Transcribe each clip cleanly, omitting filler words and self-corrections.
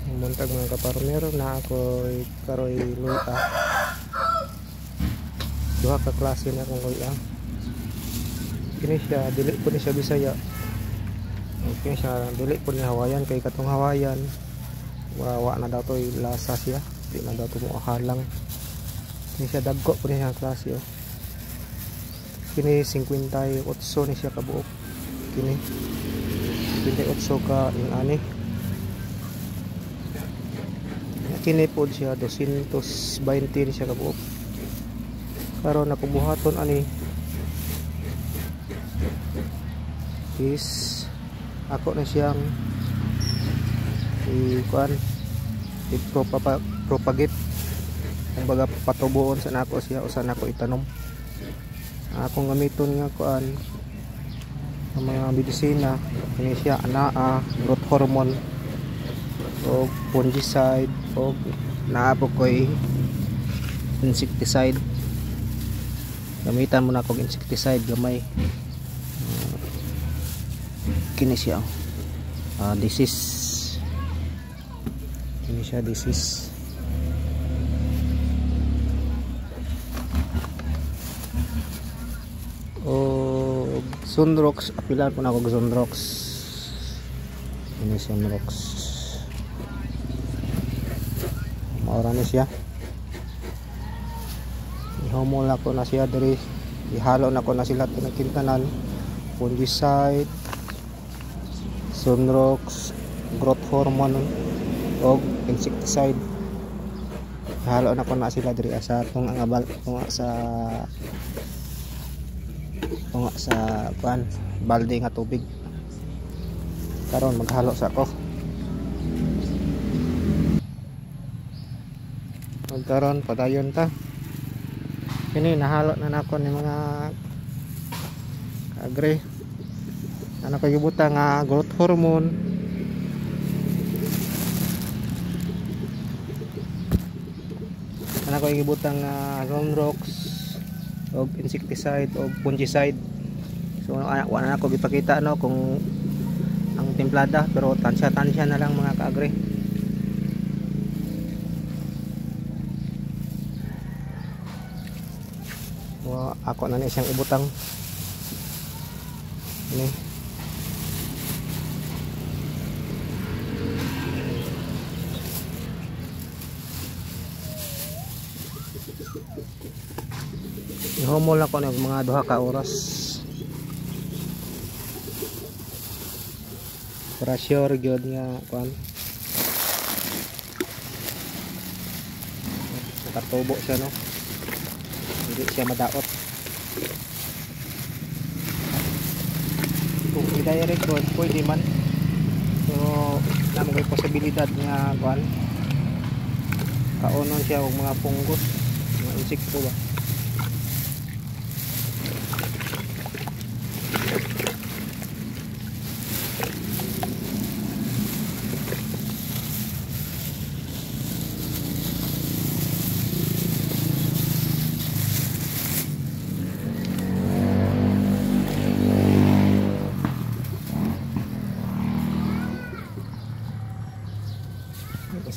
Muntag mga kaparmer na ako karoy luya. Duha ka klase na akong luya. Kini siya dili po ni siya Bisaya. Kini siya dili po ni Hawaiian, kay katong Hawaiian wa na daw toy lasa siya, di na daw to mo halang. Kini siya dagko po ni siya klase oh. Kini 58 ni siya kabuok. Kini 58 ka ani. Kini po siya 220 ni siya kabuok. Karon nakubuhaton ani is ako na siyang ikuan propagate, kumbaga patubuon sa nako siya o sa nako itanom. Akong gamiton nga kuan ang mga medisina kini siya anaa, growth hormone o fungicide o naapo koy insecticide. Gamitan mo na kog insecticide gamay. Kini siya disease. Kini siya disease. O Sunrox, apilan ko na ako Sunrox. Ini Sunrox. Maura ni siya. Ihumol ako na siya diri. Ihalo na ko na sila pinagkintanan. Fungicide, Sunrox, growth hormone o insecticide. Ihalo na ko na sila diri sa tunga sa kuan balde nga tubig. Karon maghalo sa ako. Magkaron padayon ta. Kini nahalo na nako ni mga agre. Ano kay gibuta nga growth hormone. Ano kay gibuta nga Sunrox o insecticide o fungicide. So wala na ako gipakita no kung ang templada, pero tansya na lang mga kaagre. Ako na ni siyang ibutang ini. Ihumol ako ng mga 2 ka oras para sure gyud nga kuan nakatubo siya no, hindi siya madaot. Kung i-direct road pwede man, pero naman may posibilidad nga kuan kaunon siya og mga fungus, mga insekto ba.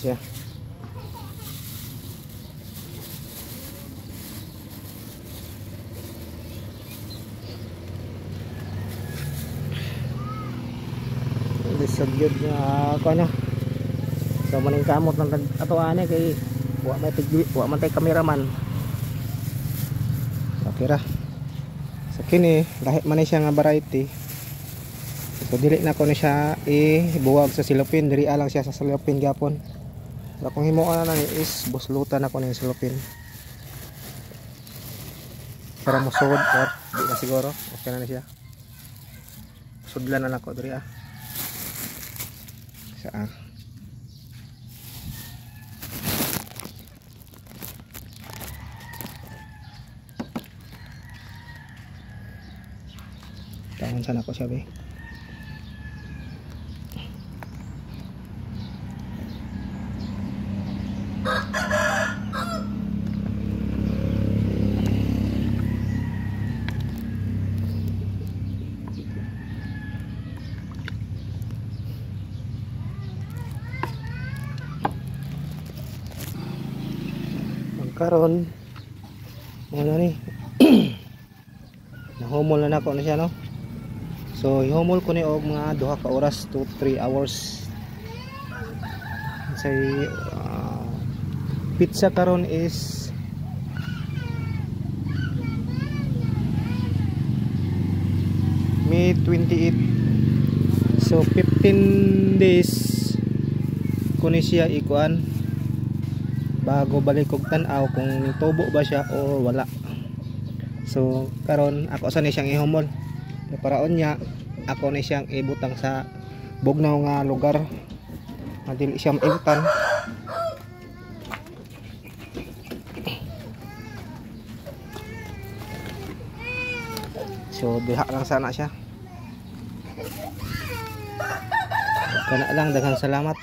Siya sagyod nga ako na so maning kamot ng ato ani kay wa man tay cameraman. Okay ra sa kini lahi man siya nga variety. So dili na ko na siya ibuwag sa silopin, diri alang siya sa silopin gyapon. So kung himuon na is buslutan ako ng silopin para musod or di na siguro okay na siya. Sudlan na ako diri saan tangan sana ko sabi. karon ano ni nahumol na nako na siya, no? So ihumol ko ni og mga 2 ka oras to 3 hours. Say pizza karon is May 28. So 15 days ko ni siya ikuan bago balik og tan-aw kung tubo ba siya o wala. So karon ako sa ni siyang ihumol. Paraon niya ako ni siyang ibutang sa bugnaw nga lugar. Dili siya maibutan. So diha lang sana siya. Kana lang, daghang salamat.